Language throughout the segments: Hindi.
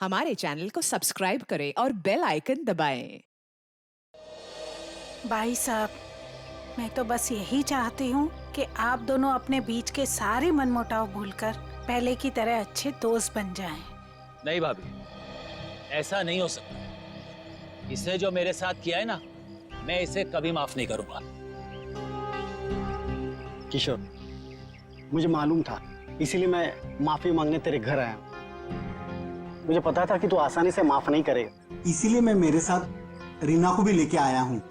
हमारे चैनल को सब्सक्राइब करें और बेल आइकन दबाएं। भाई साहब, मैं तो बस यही चाहती हूँ कि आप दोनों अपने बीच के सारे मनमुटाव भूलकर पहले की तरह अच्छे दोस्त बन जाएं। नहीं भाभी, ऐसा नहीं हो सकता। इसने जो मेरे साथ किया है ना, मैं इसे कभी माफ नहीं करूंगा। किशोर, मुझे मालूम था, इसीलिए मैं माफी मांगने तेरे घर आया हूँ। मुझे पता था कि तू आसानी से माफ नहीं करेगा, इसीलिए मैं मेरे साथ रीना को भी लेके आया हूँ।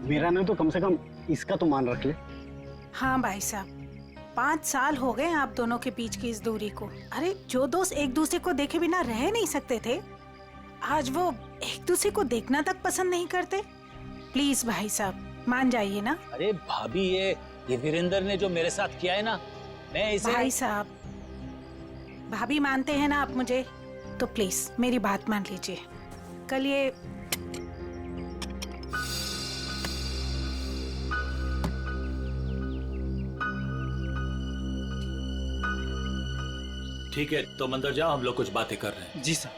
मेरा नहीं तो कम से कम इसका तो मान रख ले। हाँ भाई साहब, 5 साल हो गए आप दोनों के बीच की इस दूरी को। अरे जो दोस्त एक दूसरे को देखे बिना रह नहीं सकते थे, आज वो एक दूसरे को देखना तक पसंद नहीं करते। प्लीज भाई साहब मान जाइए ना। अरे भाभी, ये वीरेंद्र ने जो मेरे साथ किया है ना, मैं इसे... भाई साहब, भाभी मानते हैं ना आप मुझे, तो प्लीज मेरी बात मान लीजिए। कल ये ठीक है, तो अंदर जाओ, हम लोग कुछ बातें कर रहे हैं। जी सर।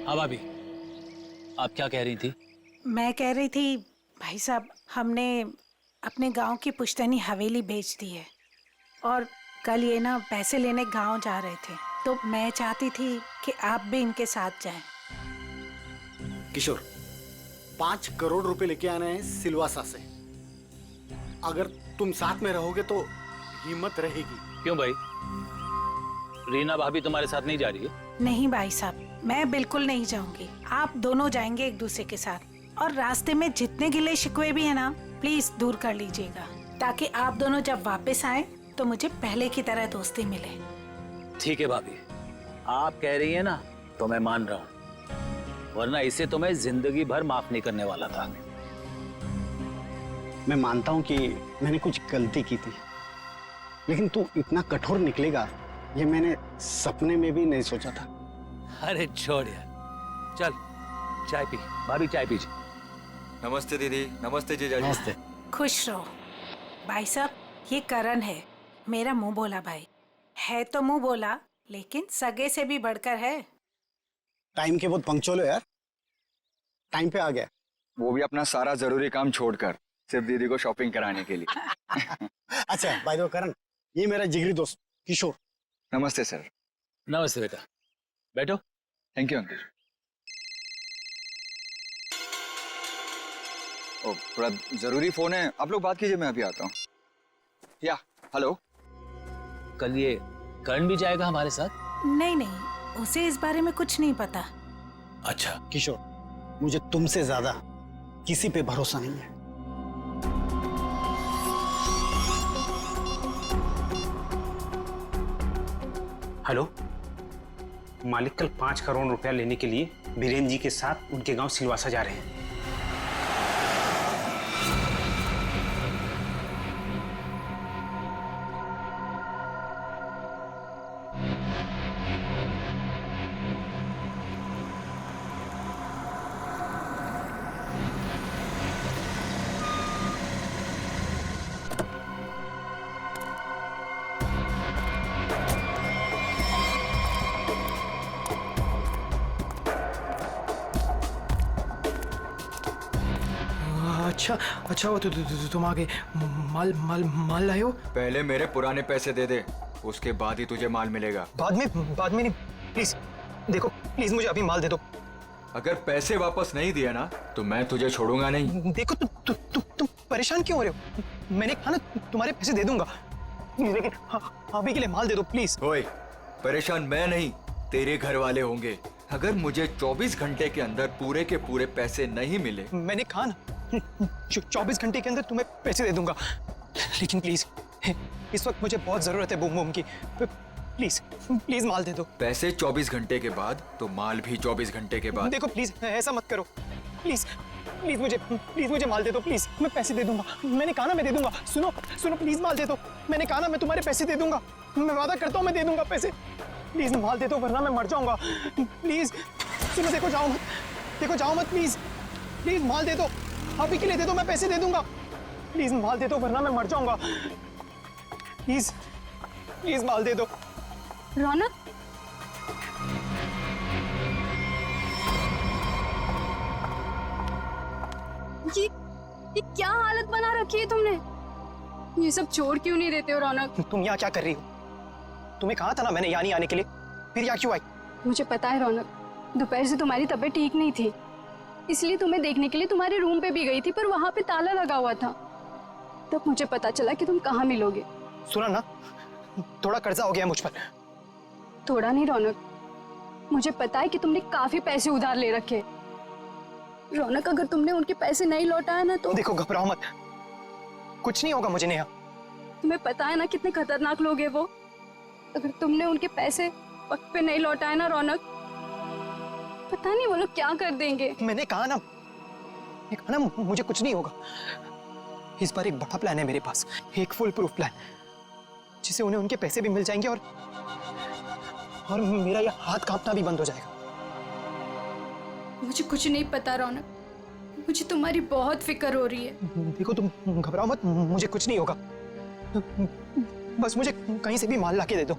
हाँ भाभी, आप क्या कह रही थी? मैं कह रही थी भाई साहब, हमने अपने गांव की पुश्तैनी हवेली बेच दी है और कल ये ना पैसे लेने गांव जा रहे थे, तो मैं चाहती थी कि आप भी इनके साथ जाएं। किशोर, 5 करोड़ रुपए लेके आने हैं सिलवासा से। अगर तुम साथ में रहोगे तो हिम्मत रहेगी। क्यों भाई, रीना भाभी तुम्हारे साथ नहीं जा रही है? नहीं भाई साहब, मैं बिल्कुल नहीं जाऊंगी। आप दोनों जाएंगे एक दूसरे के साथ, और रास्ते में जितने गिले शिकवे भी है ना, प्लीज दूर कर लीजिएगा, ताकि आप दोनों जब वापस आए तो मुझे पहले की तरह दोस्ती मिले। ठीक है भाभी, आप कह रही है ना, तो मैं मान रहा हूँ, वरना इसे तो मैं जिंदगी भर माफ नहीं करने वाला था। मैं मानता हूँ कि मैंने कुछ गलती की थी, लेकिन तू इतना कठोर निकलेगा ये मैंने सपने में भी नहीं सोचा था। अरे छोड़ यार, चल चाय पी। भाभी चाय पीजिए। नमस्ते दीदी। नमस्ते जीजाजी। नमस्ते। खुश रहो। भाई साहब, ये करण है, मेरा मुंह बोला भाई है। तो मुंह बोला, लेकिन सगे से भी बढ़कर है। टाइम के बहुत पंक्चुअल हो यार, टाइम पे आ गया। वो भी अपना सारा जरूरी काम छोड़कर सिर्फ दीदी को शॉपिंग कराने के लिए। अच्छा बाय द वे करण, ये मेरा जिगरी दोस्त किशोर। नमस्ते सर। नमस्ते बेटा, बैठो। Thank you uncle. ओ, थोड़ा जरूरी फोन है, आप लोग बात कीजिए, मैं अभी आता हूँ। या हेलो। कल ये करण भी जाएगा हमारे साथ? नहीं नहीं, उसे इस बारे में कुछ नहीं पता। अच्छा किशोर, मुझे तुमसे ज्यादा किसी पे भरोसा नहीं है। हेलो, मालिक कल 5 करोड़ रुपया लेने के लिए बीरेन जी के साथ उनके गांव सिलवासा जा रहे हैं। अच्छा वो तुम आगे माल लाए हो। पहले मेरे पुराने पैसे दे दे, उसके बाद ही तुझे माल मिलेगा। बाद में नहीं, प्लीज देखो, प्लीज मुझे अभी माल दे दो। अगर पैसे वापस नहीं दिया ना, तो मैं तुझे छोड़ूंगा नहीं। देखो तुम परेशान क्यों हो रहे हो? मैंने कहा ना तुम्हारे पैसे दे दूंगा, लेकिन अभी के लिए माल दे दो प्लीज। ओए, परेशान मैं नहीं, तेरे घर वाले होंगे। अगर मुझे 24 घंटे के अंदर पूरे के पूरे पैसे नहीं मिले, मैंने कहा ना 24 घंटे के अंदर तुम्हें पैसे दे दूंगा, लेकिन प्लीज इस वक्त मुझे बहुत जरूरत है बूम की। प्लीज माल दे दो। पैसे 24 घंटे के बाद तो माल भी 24 घंटे के बाद। देखो प्लीज ऐसा मत करो, प्लीज मुझे माल दे दो प्लीज। मैं पैसे दे दूंगा, मैंने कहा ना मैं दे दूंगा। सुनो प्लीज माल दे दो, मैंने कहा ना मैं तुम्हारे पैसे दे दूंगा, मैं वादा करता हूँ मैं दे दूंगा पैसे। प्लीज माल दे दो वरना मैं मर जाऊंगा। प्लीज सुनो, देखो जाओ मत प्लीज माल दे दो, अभी के लिए दे दो, मैं पैसे दे दूंगा। प्लीज माल दे दो वरना मैं मर जाऊंगा। प्लीज माल दे दो। रौनक, ये क्या हालत बना रखी है तुमने? ये सब छोड़ क्यों नहीं देते हो रौनक? तुम यहाँ क्या कर रही हो? तुम्हें कहा था ना मैंने यहाँ नहीं आने के लिए, फिर यहाँ क्यों आई? मुझे पता है रौनक, दोपहर से तुम्हारी तबीयत ठीक नहीं थी, इसलिए तुम्हें देखने के लिए तुम्हारे रूम पे भी गई थी, पर वहां पे ताला लगा हुआ था। तब मुझे पता चला कि तुम कहाँ मिलोगे। सुना ना, थोड़ा कर्जा हो गया मुझ पर। थोड़ा नहीं रौनक, मुझे पता है कि तुमने काफी पैसे उधार ले रखे। रौनक, अगर तुमने उनके पैसे नहीं लौटाया ना तो देखो घबराओ मत, कुछ नहीं होगा मुझे नेहा। तुम्हें पता है ना कितने खतरनाक लोग हैं वो। अगर तुमने उनके पैसे वक्त पे नहीं लौटाए ना रौनक, पता नहीं वो लोग क्या कर देंगे। मैंने कहा ना मुझे कुछ नहीं होगा। इस बार एक बड़ा प्लान है मेरे पास, एक फुल प्रूफ प्लान, जिससे उन्हें उनके पैसे भी मिल जाएंगे और मेरा यह हाथ कांपना भी बंद हो जाएगा। मुझे कुछ नहीं पता रौनक, मुझे तुम्हारी बहुत फिक्र हो रही है। देखो तुम घबराओ मत, मुझे कुछ नहीं होगा। बस मुझे कहीं से भी माल लाके दे दो,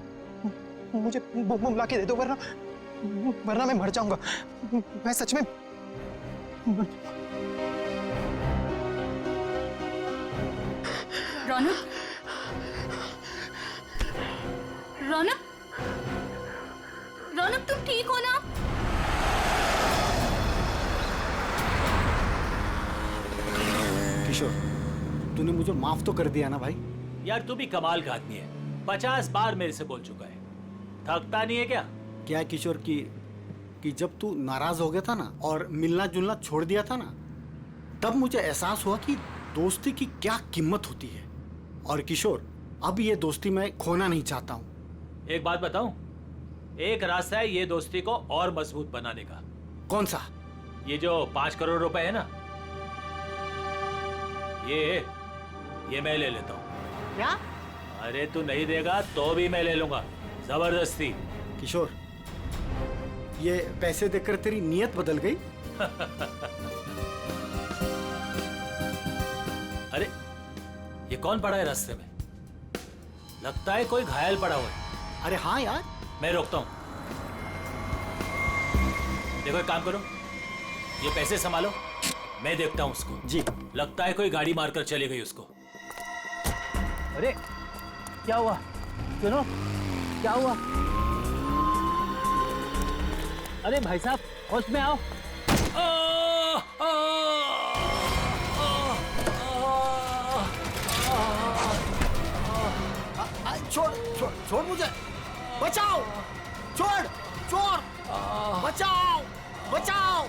मुझे बम लाके दे दो, वरना मैं मर जाऊंगा। मैं सच में रौनक, रौनक, रौनक तुम ठीक हो ना? किशोर, तूने मुझे माफ तो कर दिया ना भाई? यार तू भी कमाल का आदमी है, 50 बार मेरे से बोल चुका है, थकता नहीं है क्या? क्या है किशोर कि जब तू नाराज हो गया था ना और मिलना जुलना छोड़ दिया था ना, तब मुझे एहसास हुआ कि दोस्ती की क्या कीमत होती है। और किशोर, अब ये दोस्ती मैं खोना नहीं चाहता हूँ। एक बात बताऊं, एक रास्ता है ये दोस्ती को और मजबूत बनाने का। कौन सा? ये जो 5 करोड़ रुपए है ना, ये मैं ले लेता हूँ। क्या? अरे तू नहीं देगा तो भी मैं ले लूंगा, जबरदस्ती। किशोर, ये पैसे देकर तेरी नीयत बदल गई? अरे ये कौन पड़ा है रास्ते में? लगता है कोई घायल पड़ा हुआ है। अरे हाँ यार। मैं रोकता हूँ। देखो एक काम करो, ये पैसे संभालो, मैं देखता हूँ उसको। जी। लगता है कोई गाड़ी मारकर चली गई उसको। अरे क्या हुआ? सुनो, क्या हुआ? अरे भाई साहब, होश में आओ। छोड़ मुझे, बचाओ, छोड़, चोर, बचाओ, बचाओ।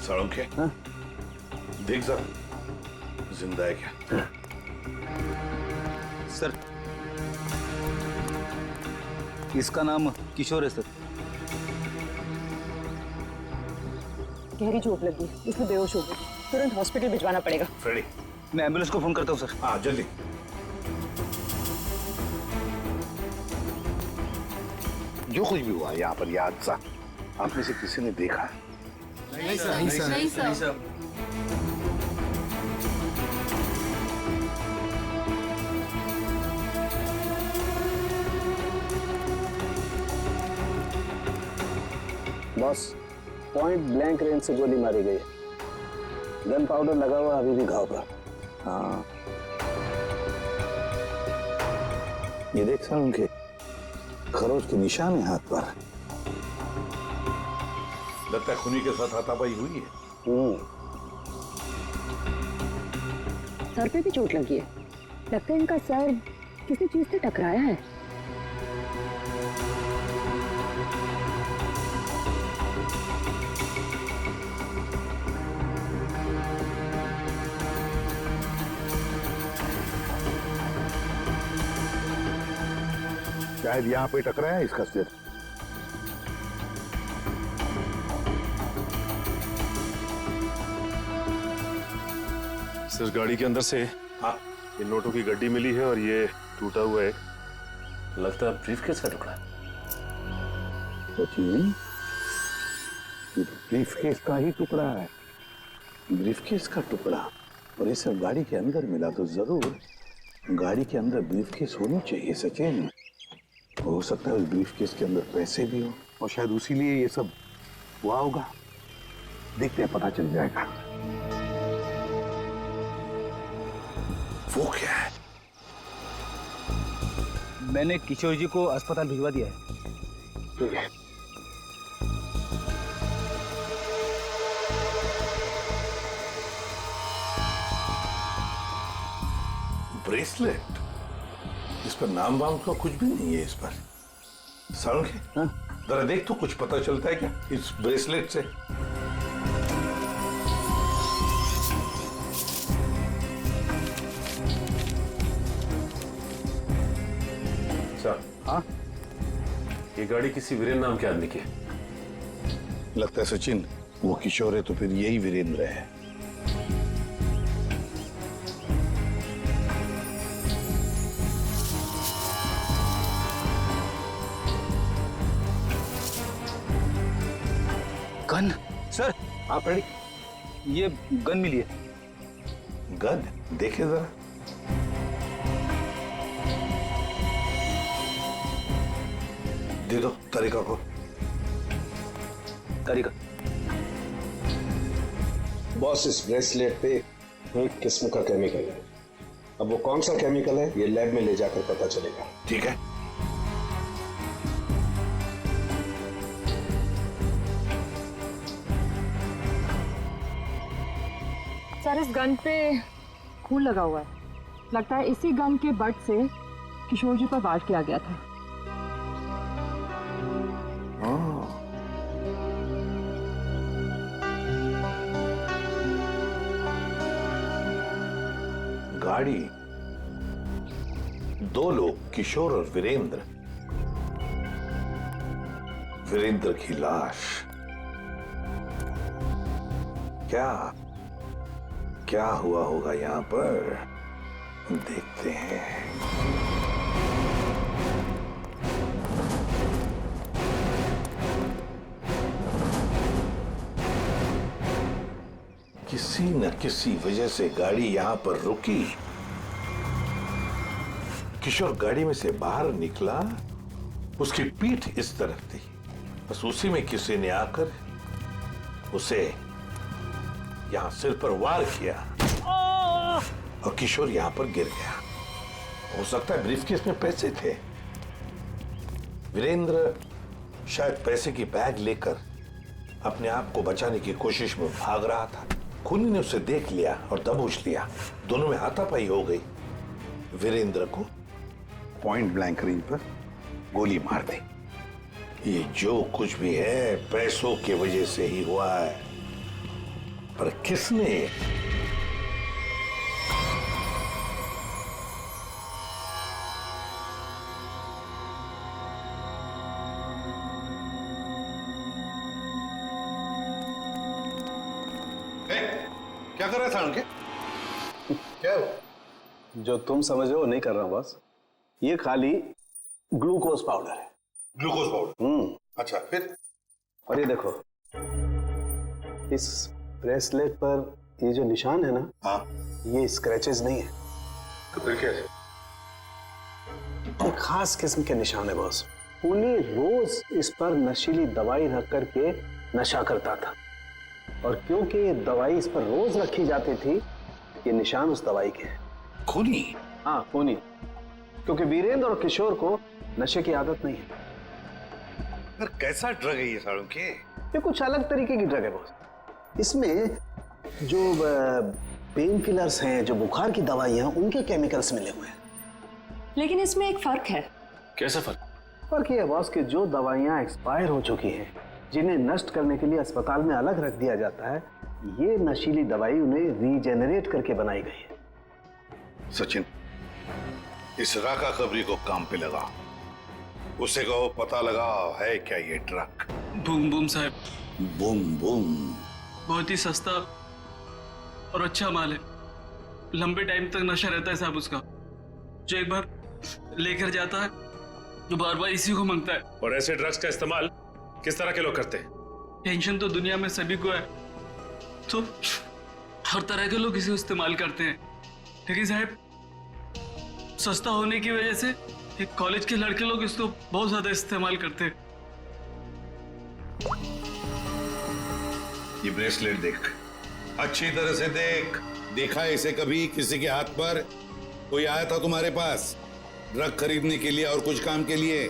साळुंखे, देख जरा जिंदा है क्या? सर, इसका नाम किशोर है सर। गहरी चोट लगी, इसमें बेहोश हो गई, तुरंत हॉस्पिटल भिजवाना पड़ेगा। फ्रेडी, मैं एम्बुलेंस को फोन करता हूँ सर। हाँ जल्दी। जो कुछ भी हुआ यहाँ पर ये हादसा, आप में से किसी ने देखा है? नहीं सर, नहीं सर, नहीं sir. Boss, point blank range से गोली मारी गई है। गन पाउडर लगा हुआ अभी भी घाव पर। हाँ, ये देख सर, उनके खरोच के निशान है हाथ पर। लगता है खूनी के साथ हाथापाई हुई है। सर पे भी चोट लगी है, लगता है इनका सर किसी चीज से टकराया है। शायद यहाँ पे टकराया है इसका सिर। सर गाड़ी के अंदर से हाँ ये नोटों की गड्डी मिली है और ये टूटा हुआ है। लगता है ब्रीफकेस का टुकड़ा है। सचिन, ये ब्रीफकेस का ही टुकड़ा है, ब्रीफकेस का टुकड़ा। और ये सब गाड़ी के अंदर मिला तो जरूर गाड़ी के अंदर ब्रीफकेस होनी चाहिए सचिन। हो सकता है उस ब्रीफकेस के अंदर पैसे भी हो और शायद उसी लिए ये सब हुआ होगा। देखते हैं, पता चल जाएगा। वो क्या है? मैंने किशोर जी को अस्पताल भिजवा दिया है। ठीक है। ब्रेसलेट, इस पर नाम वाम का कुछ भी नहीं है। इस पर सारुण के जरा देख तो कुछ पता चलता है क्या इस ब्रेसलेट से? सर हाँ, ये गाड़ी किसी वीरेंद्र नाम के आदमी की है। लगता है सचिन वो किशोर है तो फिर यही वीरेंद्र है। Gun sir. हाँ रेडी। ये गन मिली है। गन देखे जरा। दे दो तारिका को। तारिका। बॉस, इस ब्रेसलेट पे एक किस्म का केमिकल है। अब वो कौन सा केमिकल है ये लैब में ले जाकर पता चलेगा। ठीक है। सर, इस गन पे खून लगा हुआ है। लगता है इसी गन के बट से किशोर जी पर वार किया गया था। गाड़ी, दो लोग, किशोर और वीरेंद्र। वीरेंद्र की लाश। क्या हुआ होगा यहां पर, देखते हैं। किसी न किसी वजह से गाड़ी यहां पर रुकी। किशोर गाड़ी में से बाहर निकला, उसकी पीठ इस तरफ थी। बस उसी में किसी ने आकर उसे यहां सिर पर वार किया और किशोर यहां पर गिर गया। हो सकता है ब्रीफकेस में पैसे थे। वीरेंद्र शायद पैसे की बैग लेकर अपने आप को बचाने की कोशिश में भाग रहा था। खूनी ने उसे देख लिया और दबोच लिया। दोनों में हाथापाई हो गई। वीरेंद्र को पॉइंट ब्लैंक रेंज पर गोली मार दी। ये जो कुछ भी है पैसों की वजह से ही हुआ है, पर किसने? क्या कर रहा था उनके? क्या हो? जो तुम समझ रहे हो नहीं कर रहा हूं बस। ये खाली ग्लूकोज पाउडर है। Glucose powder? अच्छा, फिर? और ये देखो, इस ब्रेसलेट पर ये जो निशान है ना, हाँ, ये स्क्रैचेस नहीं है। तो फिर क्या है? एक खास किस्म के निशान है बॉस। खूनी रोज इस पर नशीली दवाई रख करके नशा करता था, और क्योंकि ये दवाई इस पर रोज रखी जाती थी, ये निशान उस दवाई के हैं। खूनी? हाँ, खूनी। क्योंकि वीरेंद्र और किशोर को नशे की आदत नहीं है। पर कैसा ड्रग है ये सालों के? ये कुछ अलग तरीके की ड्रग है बॉस। इसमें जो पेन किलर्स हैं, जो बुखार की दवाइयां, उनके केमिकल्स मिले हुए हैं। लेकिन इसमें एक फर्क है। कैसा फर्क? फर्क ये है बॉस कि जो दवाइयां एक्सपायर हो चुकी हैं, जिन्हें नष्ट करने के लिए अस्पताल में अलग रख दिया जाता है, ये नशीली दवाई उन्हें रीजेनरेट करके बनाई गई है। सचिन, इस राका कबरी को काम पे लगा। उसे कहो पता लगाओ है क्या ये ट्रक। बूम बूम साहब। बूम बूम बहुत ही सस्ता और अच्छा माल है। लंबे टाइम तक नशा रहता है साहब उसका। जो एक बार लेकर जाता है तो बार बार इसी को मांगता है। और ऐसे ड्रग्स का इस्तेमाल किस तरह के लोग करते हैं? टेंशन तो दुनिया में सभी को है, तो हर तरह के लोग इसे इस्तेमाल करते हैं। लेकिन साहब सस्ता होने की वजह से एक कॉलेज के लड़के लोग इसको बहुत ज्यादा इस्तेमाल करते हैं। ये ब्रेसलेट देख, अच्छी तरह से देख। देखा है इसे कभी किसी के हाथ पर? कोई आया था तुम्हारे पास ड्रग खरीदने के लिए और कुछ काम के लिए?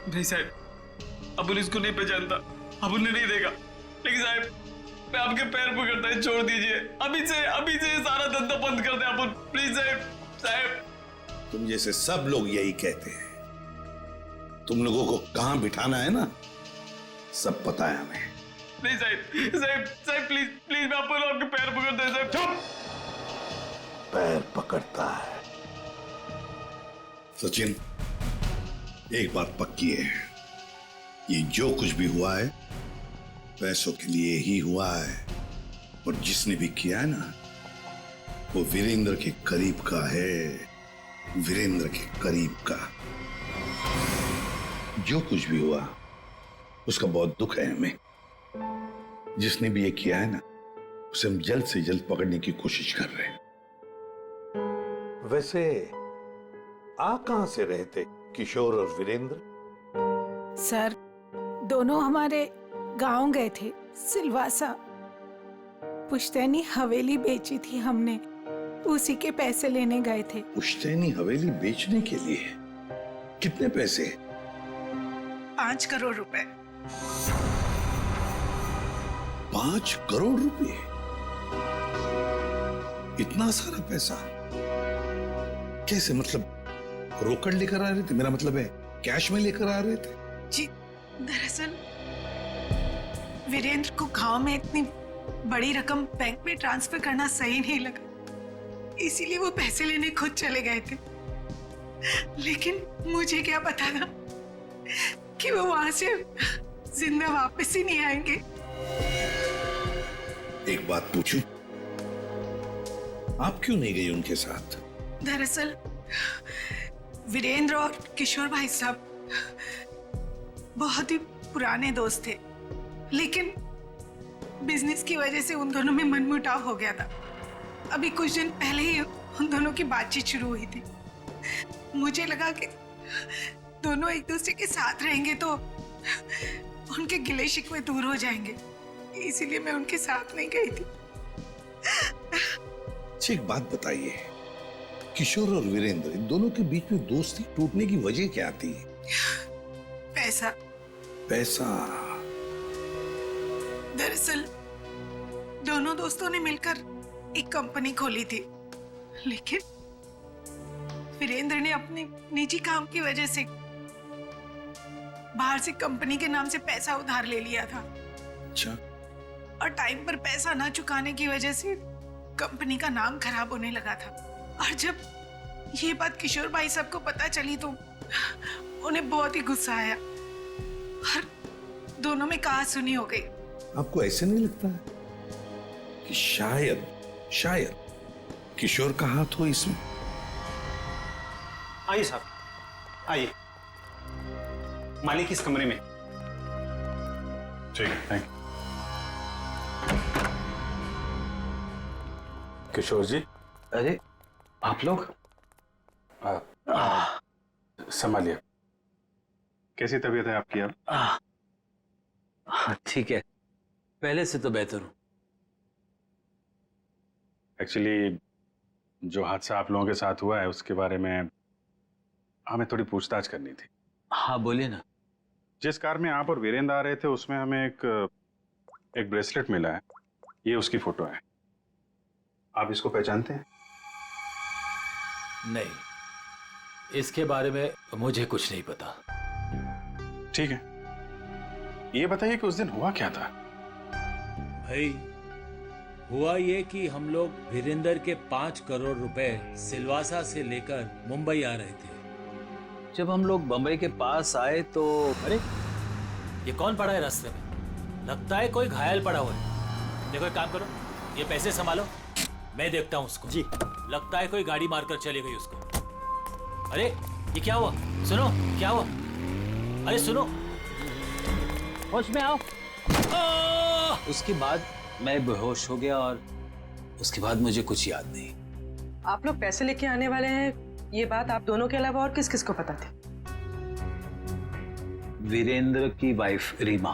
नहीं साहब, अबुल इसको नहीं पहचानता, अबुल ने नहीं देखा। लेकिन साहब मैं आपके पैर पकड़ता है, छोड़ दीजिए। अभी से सारा धंधा बंद कर दे अबुल, प्लीज साहब। तुम जैसे सब लोग यही कहते हैं। तुम लोगों को कहां बिठाना है ना, सब पता है हमें। नहीं साहब प्लीज मैं आपके पैर पकड़ता है साहब। चुप! पैर पकड़ता है। सचिन, एक बात पक्की है, ये जो कुछ भी हुआ है पैसों के लिए ही हुआ है। और जिसने भी किया है ना, वो वीरेंद्र के करीब का है, वीरेंद्र के करीब का। जो कुछ भी हुआ उसका बहुत दुख है हमें। जिसने भी ये किया है ना, उसे हम जल्द से जल्द पकड़ने की कोशिश कर रहे हैं। वैसे आ कहां से रहे थे किशोर और वीरेंद्र? सर, दोनों हमारे गांव गए थे, सिलवासा। पुश्तैनी हवेली बेची थी हमने, उसी के पैसे लेने गए थे। पुश्तैनी हवेली बेचने के लिए? कितने पैसे? 5 करोड़ रुपए। 5 करोड़ रुपए? इतना सारा पैसा कैसे? मतलब रोकड़ लेकर आ रहे थे? मेरा मतलब है कैश में लेकर आ रहे थे? जी, दरअसल वीरेंद्र को गांव में इतनी बड़ी रकम बैंक में ट्रांसफर करना सही नहीं लगा, इसीलिए वो पैसे लेने खुद चले गए थे। लेकिन मुझे क्या पता था कि वो वहां से जिंदा वापस ही नहीं आएंगे। एक बात पूछूं, आप क्यों नहीं गई उनके साथ? दरअसल वीरेंद्र और किशोर भाई साहब बहुत ही पुराने दोस्त थे, लेकिन बिजनेस की वजह से उन दोनों में मनमुटाव हो गया था। अभी कुछ दिन पहले ही उन दोनों की बातचीत शुरू हुई थी। मुझे लगा कि दोनों एक दूसरे के साथ रहेंगे तो उनके गिले शिकवे दूर हो जाएंगे, इसीलिए मैं उनके साथ नहीं गई थी। अच्छा, एक बात बताइए, किशोर और वीरेंद्र इन दोनों के बीच में दोस्ती टूटने की वजह क्या थी? पैसा। पैसा? दरअसल दोनों दोस्तों ने मिलकर एक कंपनी खोली थी, लेकिन वीरेंद्र ने अपने निजी काम की वजह से बाहर से कंपनी के नाम से पैसा उधार ले लिया था। अच्छा। और टाइम पर पैसा ना चुकाने की वजह से कंपनी का नाम खराब होने लगा था। और जब ये बात किशोर भाई साहब को पता चली तो उन्हें बहुत ही गुस्सा आया और दोनों में कहा-सुनी हो गई। आपको ऐसे नहीं लगता है कि शायद किशोर का हाथ हो इसमें? आइए साहब, आइए। मालिक इस कमरे में। ठीक है, थैंक यू। किशोर जी। अरे आप लोग? संभालिए। कैसी तबीयत है आपकी अब? ठीक है, पहले से तो बेहतर हूं। एक्चुअली जो हादसा आप लोगों के साथ हुआ है उसके बारे में हमें थोड़ी पूछताछ करनी थी। हाँ बोलिए ना। जिस कार में आप और वीरेंद्र आ रहे थे उसमें हमें एक ब्रेसलेट मिला है, ये उसकी फोटो है। आप इसको पहचानते हैं? नहीं, इसके बारे में मुझे कुछ नहीं पता। ठीक है, ये बताइए कि उस दिन हुआ क्या था? भाई हुआ ये कि हम लोग वीरेंद्र के 5 करोड़ रुपए सिलवासा से लेकर मुंबई आ रहे थे। जब हम लोग बम्बई के पास आए तो अरे ये कौन पड़ा है रास्ते में? लगता है कोई घायल पड़ा हुआ है। देखो एक काम करो, ये पैसे संभालो, मैं देखता हूँ उसको। जी। लगता है कोई गाड़ी मारकर चली गई उसको। अरे ये क्या हुआ? सुनो, क्या हुआ? अरे सुनो, होश में आओ। उसके बाद मैं बेहोश हो गया और उसके बाद मुझे कुछ याद नहीं। आप लोग पैसे लेके आने वाले हैं, ये बात आप दोनों के अलावा और किस किस को पता थी? वीरेंद्र की वाइफ रीमा,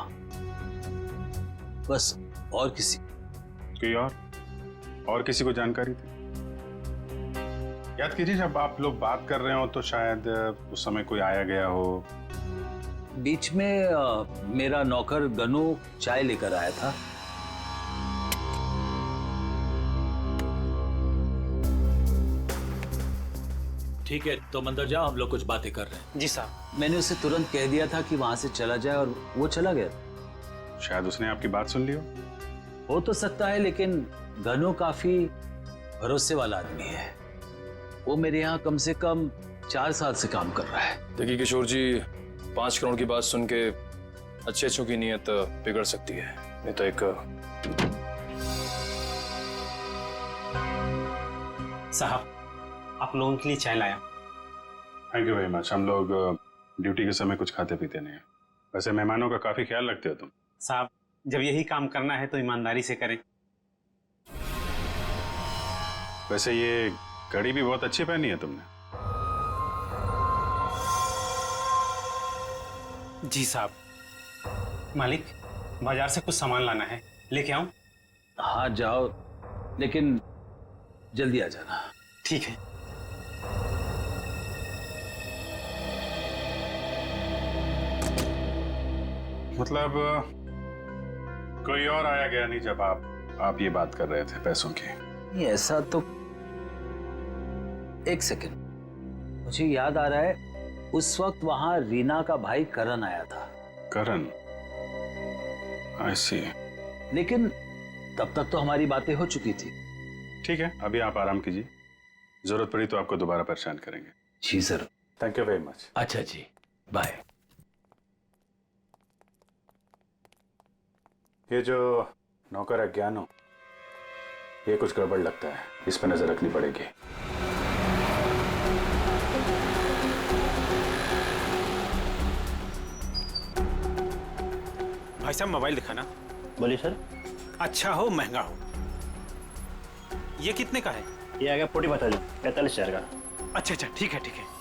बस, और किसी? कोई और किसी को जानकारी थी? याद कीजिए, जब आप लोग बात कर रहे हो तो शायद उस समय कोई आया गया हो। बीच में मेरा नौकर गनू चाय लेकर आया था। ठीक है, तुम अंदर जाओ, हम लोग कुछ बातें कर रहे हैं। जी साहब। मैंने उसे तुरंत कह दिया था कि वहां से चला जाए और वो चला गया। शायद उसने आपकी बात सुन ली हो तो सकता है, लेकिन गनू काफी भरोसे वाला आदमी है। वो मेरे यहाँ कम से कम 4 साल से काम कर रहा है। देखिए किशोर जी, 5 करोड़ की बात सुन के अच्छों की नीयत बिगड़ सकती है। नहीं तो एक साहब, आप लोगों के लिए चाय लाया। Thank you very much. हम लोग ड्यूटी के समय कुछ खाते पीते नहीं हैं। वैसे मेहमानों का काफी ख्याल रखते हो तुम। साहब, जब यही काम करना है तो ईमानदारी से करें। वैसे ये घड़ी भी बहुत अच्छी पहनी है तुमने। जी साहब। मालिक, बाजार से कुछ सामान लाना है, लेके आऊं? हाँ जाओ, लेकिन जल्दी आ जाना। ठीक है। मतलब कोई और आया गया नहीं जब आप ये बात कर रहे थे पैसों की? नहीं, ऐसा तो। एक सेकंड, मुझे याद आ रहा है, उस वक्त वहां रीना का भाई करण आया था। करण? आई सी। लेकिन तब तक तो हमारी बातें हो चुकी थी। ठीक है, अभी आप आराम कीजिए, जरूरत पड़ी तो आपको दोबारा परेशान करेंगे। जी sir. Thank you very much. अच्छा जी, बाय। ये जो नौकर है ज्ञानो, ये कुछ गड़बड़ लगता है, इस पर नजर रखनी पड़ेगी। भाई साहब, मोबाइल दिखाना। बोलिए सर। अच्छा हो महंगा हो। ये कितने का है? ये आ गया 45,000 का। अच्छा अच्छा, ठीक है ठीक है।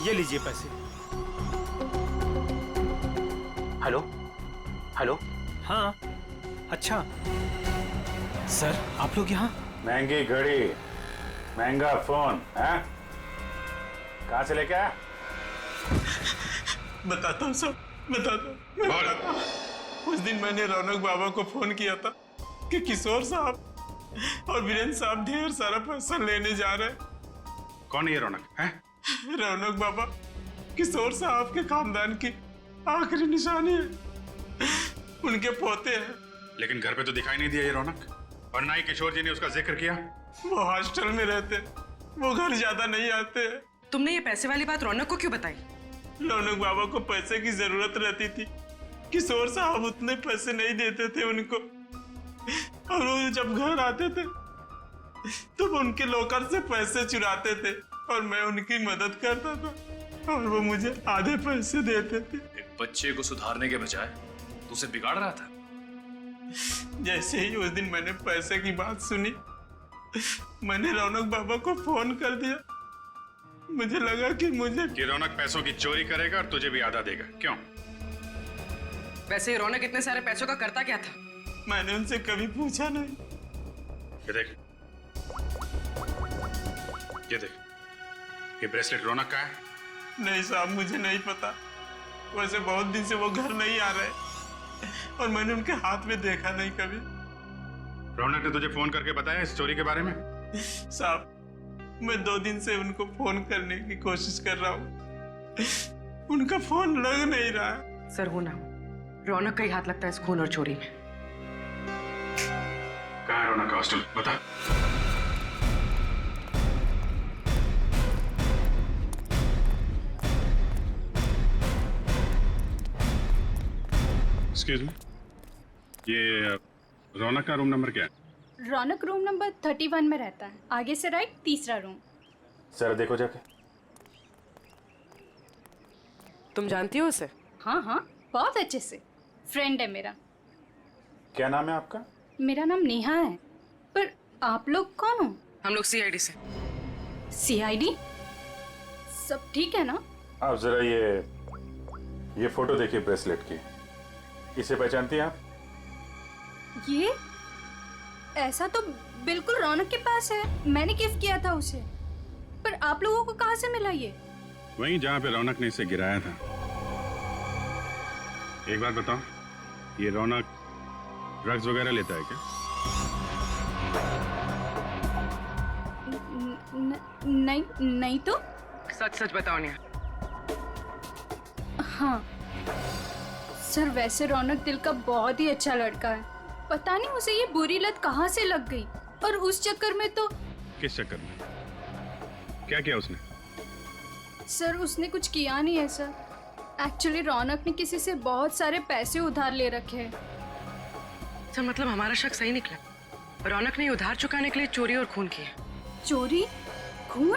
ये लीजिए पैसे। Hello hello. हाँ, अच्छा सर, आप लोग यहाँ? महंगी घड़ी, महंगा फोन है, कहाँ से लेके आया? बताता हूँ सब, बताता हूँ। उस दिन मैंने रौनक बाबा को फोन किया था कि किशोर साहब और वीरेंद्र साहब ढेर सारा पैसा लेने जा रहे हैं। कौन है ये रौनक? है रौनक बाबा किशोर साहब के खानदान की आखिरी निशानी है, उनके पोते हैं। लेकिन घर पे तो दिखाई नहीं दिया ये रौनक, और ना ही किशोर जी ने उसका जिक्र किया। वो हॉस्टल में रहते, वो घर ज्यादा नहीं आते। तुमने ये पैसे वाली बात रौनक को क्यों बताई? रौनक बाबा को पैसे की जरूरत रहती थी, किशोर साहब उतने पैसे नहीं देते थे उनको, और वो जब घर आते थे तो वो उनके लॉकर से पैसे चुराते थे और मैं उनकी मदद करता था और वो मुझे आधे पैसे देते थे। एक बच्चे को सुधारने के बजाय तू उसे बिगाड़ रहा था। जैसे ही उस दिन मैंने पैसे की बात सुनी, मैंने रौनक बाबा को फोन कर दिया। मुझे लगा कि रौनक पैसों की चोरी करेगा और तुझे भी आधा देगा। क्यों? वैसे रौनक इतने सारे पैसों का करता क्या था? मैंने उनसे कभी पूछा नहीं। ये देख, ये देख, ये ब्रेसलेट रौनक का है? नहीं साहब, मुझे नहीं पता। वैसे बहुत दिन से वो घर नहीं आ रहे और मैंने उनके हाथ में देखा नहीं कभी। रौनक ने तुझे फोन करके बताया इस चोरी के बारे में? साहब, मैं 2 दिन से उनको फोन करने की कोशिश कर रहा हूँ, उनका फोन लग नहीं रहा है। सर, वो ना रौनक का ही हाथ लगता है इस खून और चोरी में। कहाँ है रौनक का हॉस्टल बता। एक्सक्यूज मी, ये रौनक का रूम नंबर क्या है? रौनक रूम नंबर 31 में रहता है, आगे से राइट, तीसरा रूम। जरा देखो जाके। तुम जानती हो उसे? हाँ हाँ, बहुत अच्छे से, फ्रेंड है मेरा। क्या नाम है आपका? मेरा नाम नेहा है। पर आप लोग कौन हो? हम लोग सीआईडी से। सीआईडी? सब ठीक है ना? आप जरा ये फोटो देखिए ब्रेसलेट की, इसे पहचानती हैं आप? ये ऐसा तो बिल्कुल रौनक के पास है, मैंने गिफ्ट किया था उसे। पर आप लोगों को कहाँ से मिला ये? वहीं जहाँ पे रौनक ने इसे गिराया था। एक बात बताओ, ये रौनक ड्रग्स वगैरह लेता है क्या? नहीं नहीं तो। सच सच बताओ नेहा। हाँ सर, वैसे रौनक दिल का बहुत ही अच्छा लड़का है। पता नहीं उसे ये बुरी लत कहाँ से लग गई, और उस चक्कर में तो। किस चक्कर में? क्या किया उसने? सर उसने कुछ किया नहीं है सर। एक्चुअली रौनक ने किसी से बहुत सारे पैसे उधार ले रखे हैं। सर मतलब हमारा शक सही निकला, रौनक ने उधार चुकाने के लिए चोरी और खून किया। चोरी? खून?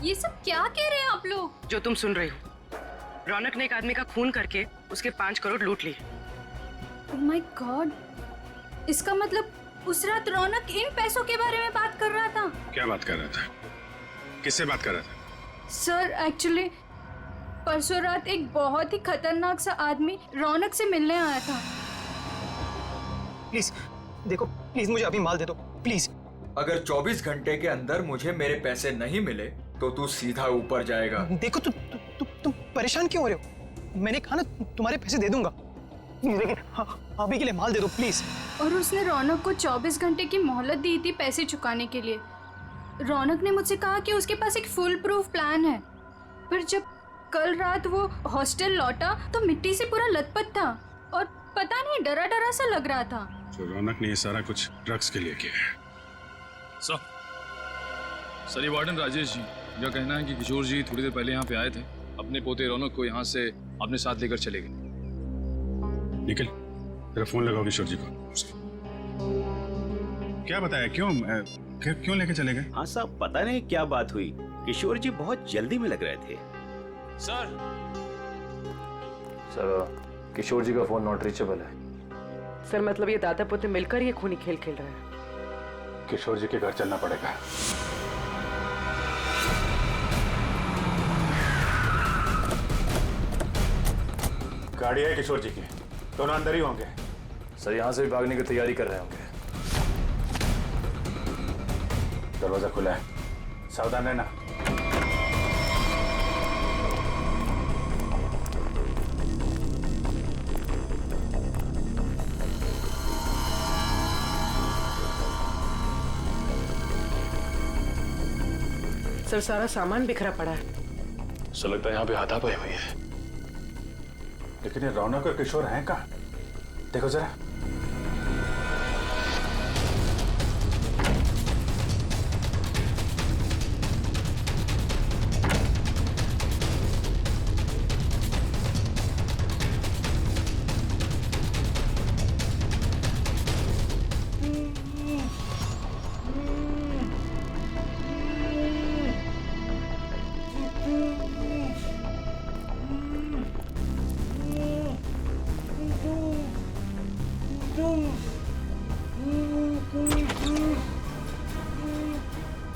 ये सब क्या कह रहे हैं आप लोग? जो तुम सुन रही हो, रौनक ने एक आदमी का खून करके उसके 5 करोड़ लूट लिए। ओह माय गॉड, इसका मतलब उस रात रौनक इन पैसों के बारे में बात कर रहा था। क्या बात कर रहा था? किससे बात कर रहा था? सर एक्चुअली परसों रात एक बहुत ही खतरनाक सा आदमी रौनक से मिलने आया था। प्लीज देखो, प्लीज मुझे अभी माल दे दो प्लीज। अगर 24 घंटे के अंदर मुझे मेरे पैसे नहीं मिले तो तू सीधा ऊपर जाएगा। देखो तुम परेशान क्यों हो रहे हो? मैंने कहा ना तुम्हारे पैसे दे दूंगा, लेकिन अभी के लिए माल दे दो प्लीज। और उसने रौनक को 24 घंटे की मोहलत दी थी पैसे चुकाने के लिए। रौनक ने मुझसे कहा कि उसके पास एक फुल प्रूफ प्लान है, पर जब कल रात वो हॉस्टल लौटा तो मिट्टी से पूरा लथपथ था और पता नहीं डरा डरा सा लग रहा था। तो रौनक ने ये सारा कुछ ड्रग्स के लिए किया है। सर ये वार्डन राजेश जी, मेरा कहना है कि किशोर जी थोड़ी देर पहले यहाँ पे आए थे, अपने पोते रौनक को यहाँ से अपने साथ लेकर चले गए। निखिल, तेरा फोन लगाओ किशोर जी को। क्या बताया, क्यों लेके चले गए? हाँ साहब, पता नहीं क्या बात हुई, किशोर जी बहुत जल्दी में लग रहे थे। सर किशोर जी का फोन नॉट रीचेबल है। सर मतलब ये दादा पोते मिलकर ये खूनी खेल खेल रहे हैं। किशोर जी के घर चलना पड़ेगा। गाड़ी है किशोर जी की, दोनों अंदर ही होंगे। सर यहाँ से भी भागने की तैयारी कर रहे होंगे। दरवाजा खुला है, सावधान रहना। सर सारा सामान बिखरा पड़ा है। सर लगता है यहाँ पे हाथापाई हुई है। लेकिन ये रौनक और किशोर हैं कहाँ? देखो जरा।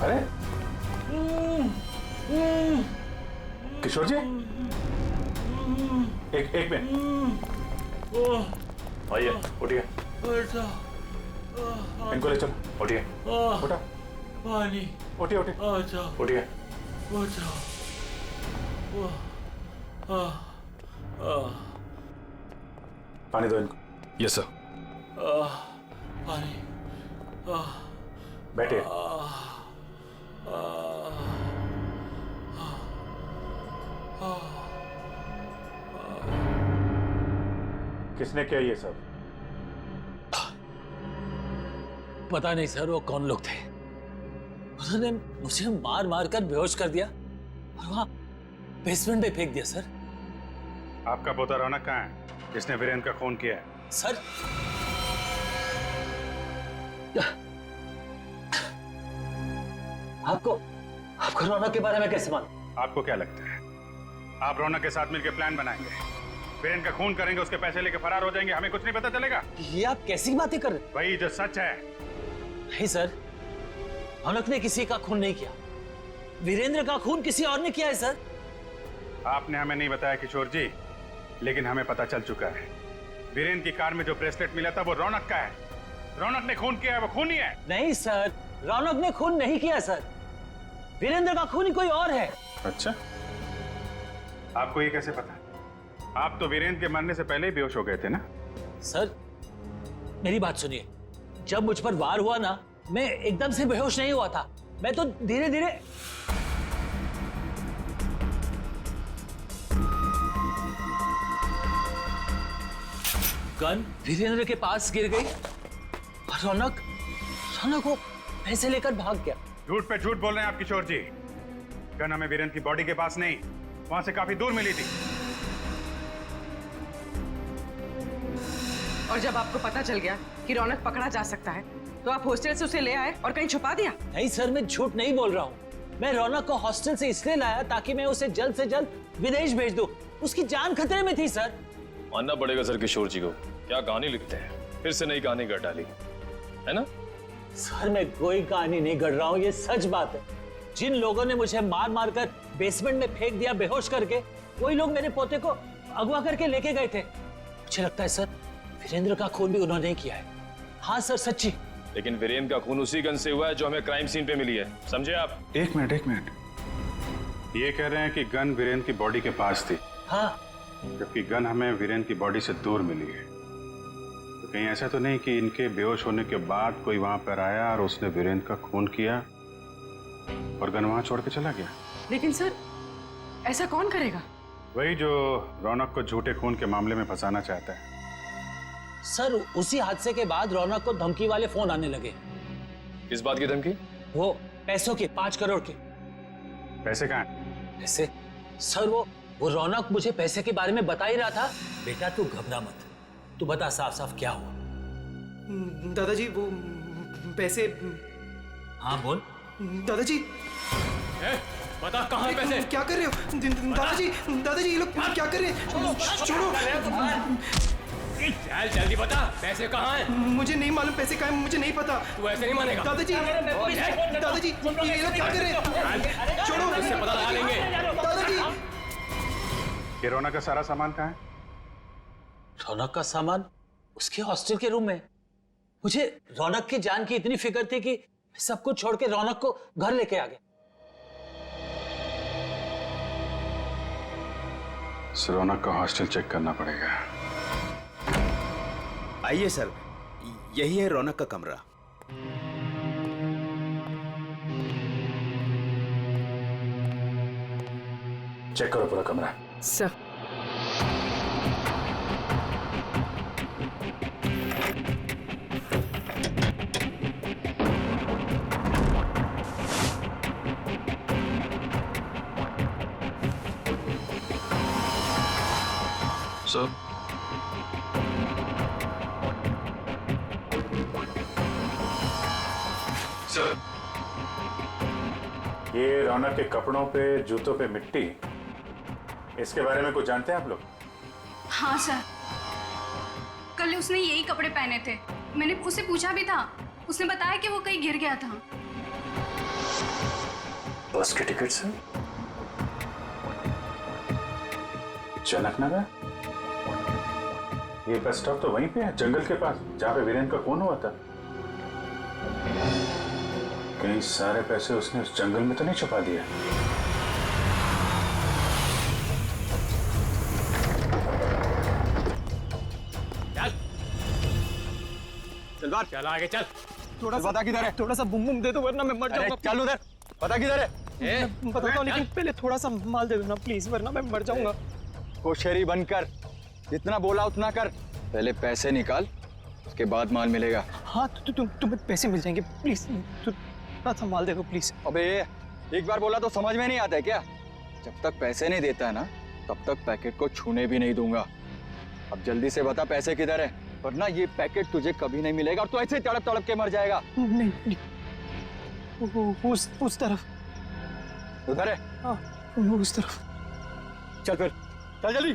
अरे किशोर जी, एक मिनट, आइए उठिए। इनको ले चलो। उठिए। उठा। पानी। उठिए उठिए। पानी दो इनको। Yes sir. पानी। बैठिए। किसने किया ये सब? पता नहीं सर वो कौन लोग थे। उन्होंने मुझे मार मार कर बेहोश कर दिया और वहां बेसमेंट में फेंक दिया सर। आपका पोता रौनक कहाँ है जिसने वीरेंद्र का खून किया है? सर आपको रौनक के बारे में कैसे मालूम? आपको क्या लगता है आप रौनक के साथ मिलकर प्लान बनाएंगे, वीरेंद्र का खून करेंगे, उसके पैसे लेके फरार हो जाएंगे, हमें कुछ नहीं पता चलेगा? ये आप कैसी बातें कर रहे हैं? वही जो सच है। नहीं सर, रौनक ने किसी का खून नहीं किया, वीरेंद्र का खून किसी और ने किया है सर। आपने हमें नहीं बताया किशोर जी, लेकिन हमें पता चल चुका है वीरेंद्र की कार में जो ब्रेसलेट मिला था वो रौनक का है। रौनक ने खून किया है, वो खूनी है। नहीं सर, रौनक ने खून नहीं किया सर, वीरेंद्र का खूनी कोई और है। अच्छा, आपको ये कैसे पता? आप तो वीरेंद्र के मरने से पहले ही बेहोश हो गए थे ना? सर मेरी बात सुनिए, जब मुझ पर वार हुआ ना, मैं एकदम से बेहोश नहीं हुआ था, मैं तो धीरे धीरे। गन वीरेंद्र के पास गिर गई और रौनक वो पैसे लेकर भाग गया। झूठ पे झूठ बोल रहे हैं आप किशोर जी। गन हमें वीरेंद्र की बॉडी के पास नहीं, वहां से काफी दूर मिली थी। और जब आपको पता चल गया कि रौनक पकड़ा जा सकता है तो आप हॉस्टल से उसे ले आए और कहीं छुपा दिया? नहीं सर, मैं झूठ नहीं बोल रहा हूँ। मैं रौनक को हॉस्टल से इसलिए लाया ताकि मैं उसे जल्द से जल्द विदेश भेज दूं। उसकी जान खतरे में थी सर। मानना पड़ेगा सर किशोर जी को, क्या कहानी लिखते हैं, फिर से नई कहानी गढ़ डाली है ना? सर मैं कोई कहानी नहीं गढ़ रहा हूँ, ये सच बात है। जिन लोगों ने मुझे मार मार कर बेसमेंट में फेंक दिया बेहोश करके, वही लोग मेरे पोते को अगवा करके लेके गए थे। मुझे लगता है सर वीरेंद्र का खून भी उन्होंने किया है। हाँ सर, सच्ची। लेकिन वीरेंद्र का खून उसी गन से हुआ है जो हमें क्राइम सीन पे मिली है, समझे आप? एक मिनट, ये कह रहे हैं कि गन वीरेंद्र की बॉडी के पास थी। हाँ, जबकि गन हमें वीरेंद्र की बॉडी से दूर मिली है। तो कहीं ऐसा तो नहीं कि इनके बेहोश होने के बाद कोई वहां पर आया और उसने वीरेंद्र का खून किया और गन वहां छोड़ के चला गया? लेकिन सर ऐसा कौन करेगा? वही जो रौनक को झूठे खून के मामले में फंसाना चाहता है। सर उसी हादसे के बाद रौनक को धमकी वाले फोन आने लगे। किस बात की धमकी? वो पैसों की, 5 करोड़ की। पैसे कहाँ हैं? पैसे? सर वो रौनक मुझे पैसे के बारे में बता ही रहा था। बेटा तू घबरा मत, तू बता साफ साफ क्या हुआ। दादाजी वो पैसे। हाँ बोल। दादाजी बता कहाँ है पैसे? क्या कर रहे हो दादाजी ये लोग क्या कर रहे हैं? छोड़ो, चल जल्दी बता पैसे कहाँ हैं? मुझे नहीं मालूम पैसे कहाँ हैं, मुझे नहीं पता। तू ऐसे नहीं मानेगा। दादाजी ये लोग क्या कर रहे हैं? छोड़ो, उससे पता लगा लेंगे। दादाजी ये रौनक का सारा सामान कहाँ है? रौनक का सामान उसके हॉस्टल के रूम में। मुझे रौनक की जान की इतनी फिक्र थी कि सब कुछ छोड़ के रौनक को घर लेके आ गया। रौनक का हॉस्टल चेक करना पड़ेगा। आइए सर, यही है रौनक का कमरा। चेक करो पूरा कमरा। सर सर ये रौनक के कपड़ों पे, जूतों पे मिट्टी, इसके बारे में कुछ जानते हैं आप लोग? हाँ सर, कल उसने यही कपड़े पहने थे। मैंने उससे पूछा भी था, उसने बताया कि वो कहीं गिर गया था। बस के टिकट से जनकनगर? ये बस स्टॉप तो वहीं पे है, जंगल के पास, जहां पे वीरेंद्र का खून हुआ था। कहीं सारे पैसे उसने उस जंगल में तो नहीं छुपा दिया? चल आगे चल। थोड़ा सा किधर है? थोड़ा सा बुम बुम दे दो वरना मैं मर जाऊंगा। चल उधर, पता किधर है? मैं बताता हूँ, लेकिन पहले थोड़ा सा माल दे दो ना प्लीज, वरना मैं मर जाऊंगा। होशियारी बनकर जितना बोला उतना कर। पहले पैसे निकाल, उसके बाद माल मिलेगा। हाँ तो तुम्हें पैसे मिल जाएंगे, प्लीज थोड़ा संभाल दे दो प्लीज। अबे एक बार बोला तो समझ में नहीं आता है क्या? जब तक पैसे नहीं देता है ना तब तक पैकेट को छूने भी नहीं दूंगा। अब जल्दी से बता पैसे किधर है, वरना ये पैकेट तुझे कभी नहीं मिलेगा और तू ऐसे तड़प तड़प के मर जाएगा। नहीं, उस तरफ। उधर है? हाँ उस तरफ। चल फिर चल जल्दी।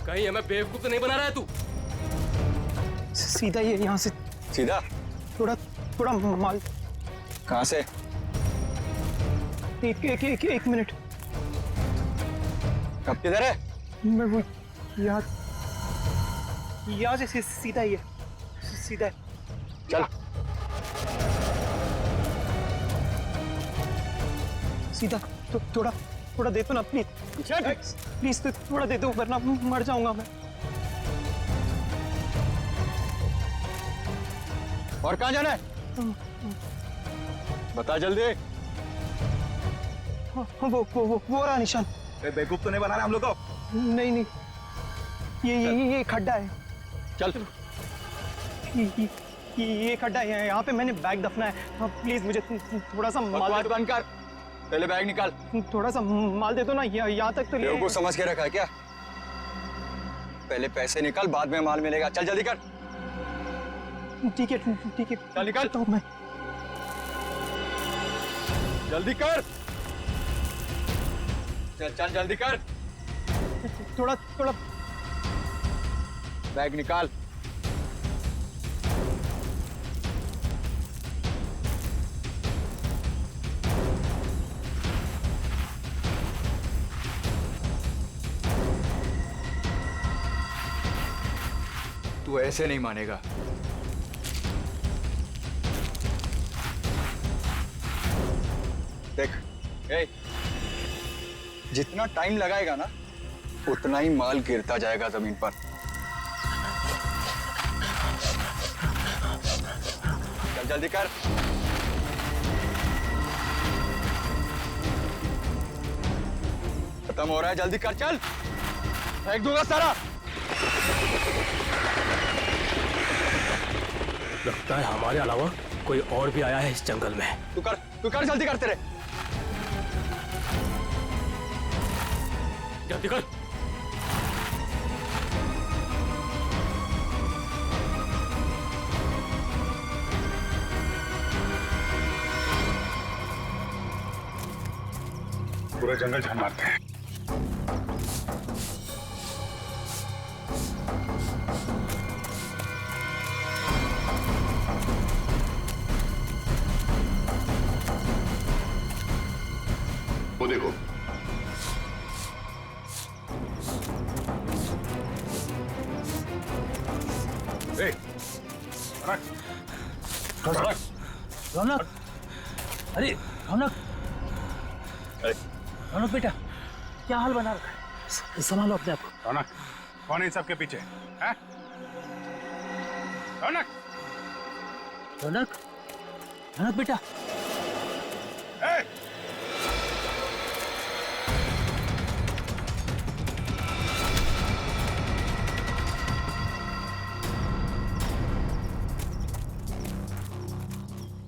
कहीं हमें बेवकूफ तो नहीं बना रहा है तू? सीधा ये यहाँ से। सीधा? थोड़ा माल। कहाँ से? एक मिनट। कब किधर है? मैं वो यहाँ से सीधा ही है, सीधा है। चल सीधा। तो थोड़ा दे दो ना प्लीज तो थोड़ा दे दो, वरना मर जाऊंगा मैं। और कहाँ जाना है? बता जल्दी। वो रहा निशान। बेवकूफ तो नहीं बना रहा हम लोग को? नहीं, ये खड्डा है। चल ये खड्डा है, यहाँ पे मैंने बैग दफना है। प्लीज मुझे थोड़ा सा माल बंद कर, पहले बैग निकाल। थोड़ा सा माल दे दो ना, यहाँ तक तो ले। को समझ के रखा है क्या? पहले पैसे निकाल, बाद में माल मिलेगा। चल जल्दी कर। ठीक है चल निकाल। तो मैं जल्दी कर। चल जल्दी कर। थोड़ा बैग निकाल। तू ऐसे नहीं मानेगा। देख, जितना टाइम लगाएगा ना उतना ही माल गिरता जाएगा जमीन पर। चल जल्दी कर। खत्म हो रहा है, जल्दी कर। चल फेंक दूंगा सारा। लगता है हमारे अलावा कोई और भी आया है इस जंगल में। तू कर जल्दी कर। तेरे जल्दी कर। पूरा जंगल छान मारते हैं। वो देखो, रौनक, अरे रौनक बेटा, क्या हाल बना रखा है? संभालो अपने आप को। रौनक, कौन है इन सबके पीछे? हैं? रौनक बेटा।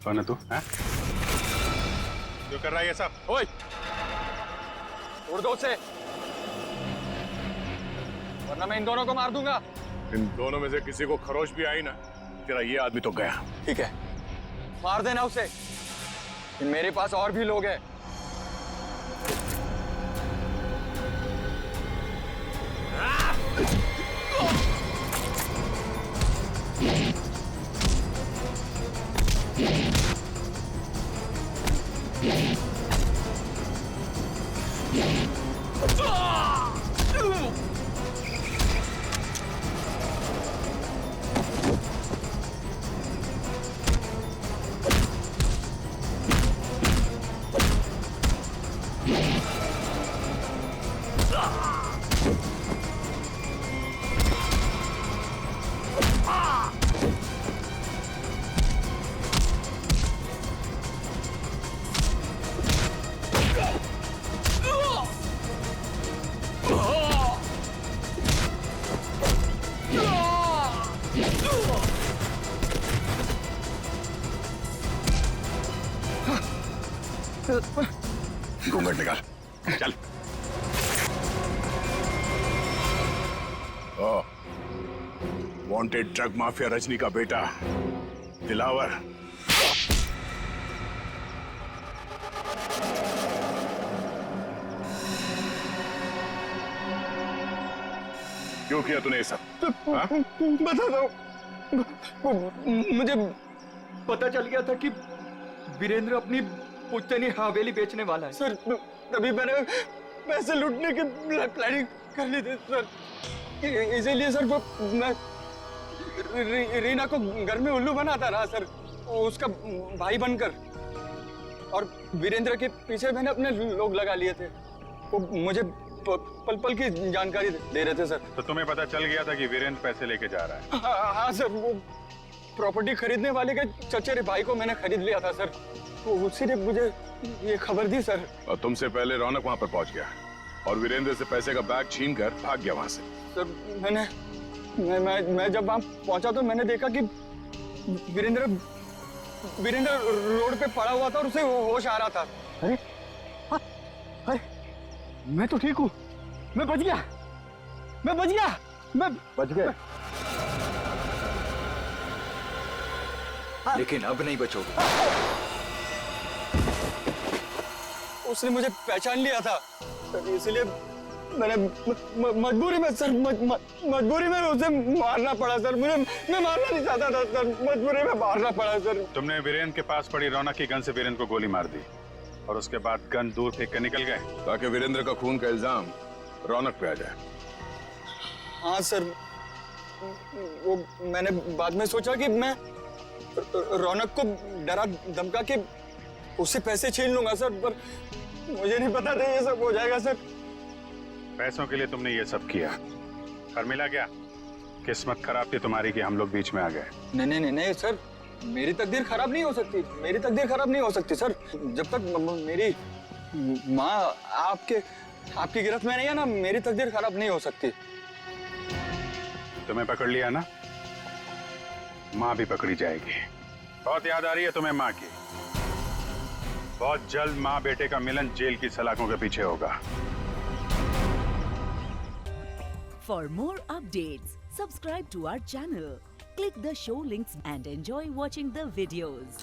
कौन है तू? हैं? जो कर रहा है ये सब? ओए, उड़ दो उसे, वरना मैं इन दोनों को मार दूंगा। इन दोनों में से किसी को खरोच भी आई ना, तेरा ये आदमी तो गया। ठीक है, मार देना उसे। मेरे पास और भी लोग हैं। घूंघट निकाल, चल। वांटेड ड्रग माफिया रजनी का बेटा दिलावर। क्यों किया तूने ये सब? बता दो, मुझे पता चल गया था कि वीरेंद्र अपनी पुश्तैनी हवेली बेचने वाला है सर। तभी मैंने पैसे लूटने की प्लानिंग कर ली थी सर। इसीलिए सर वो मैं रीना को घर में उल्लू बनाता रहा सर, उसका भाई बनकर। और वीरेंद्र के पीछे मैंने अपने लोग लगा लिए थे, वो मुझे पल पल की जानकारी दे रहे थे सर। तो तुम्हें पता चल गया था कि वीरेंद्र पैसे लेके जा रहा है? हाँ सर, वो प्रॉपर्टी खरीदने वाले के चचेरे भाई को मैंने खरीद लिया था सर, तो उसी ने मुझे ये खबर दी सर। और तुमसे पहले रौनक वहां पर पहुंच गया और वीरेंद्र से पैसे का बैग छीन कर भाग गया वहां से। सर मैं जब वहां पहुंचा तो मैंने देखा कि वीरेंद्र रोड पे पड़ा हुआ था और उसे होश आ रहा था। अरे अरे मैं तो ठीक हूँ, मैं बच गया, मैं बच गया। लेकिन अब नहीं बचोगे। उसने मुझे पहचान लिया था सर, इसलिए मैंने मजबूरी में सर मजबूरी में उसे मारना पड़ा सर। मैं मारना नहीं चाहता था सर, मजबूरी में मारना पड़ा सर। तुमने वीरेंद्र के पास पड़ी रौनक की गन से वीरेंद्र को गोली मार दी और उसके बाद गन दूर फेंक कर निकल गए ताकि वीरेंद्र का खून का इल्जाम रौनक पे आ जाए। हाँ सर, वो मैंने बाद में सोचा कि मैं रौनक को डरा धमका के उससे पैसे छीन लूंगा सर, पर मुझे नहीं पता था ये सब हो जाएगा सर। पैसों के लिए तुमने ये सब किया और मिला क्या? किस्मत खराब थी तुम्हारी कि हम लोग बीच में आ गए। नहीं सर, मेरी तकदीर खराब नहीं हो सकती, मेरी तकदीर खराब नहीं हो सकती सर। जब तक मेरी माँ आपकी गिरफ्त में नहीं है ना, मेरी तकदीर खराब नहीं हो सकती। तुम्हें पकड़ लिया ना, माँ भी पकड़ी जाएगी। बहुत याद आ रही है तुम्हें माँ की। बहुत जल्द माँ बेटे का मिलन जेल की सलाखों के पीछे होगा। For more updates, subscribe to our channel, click the show links and enjoy watching the videos.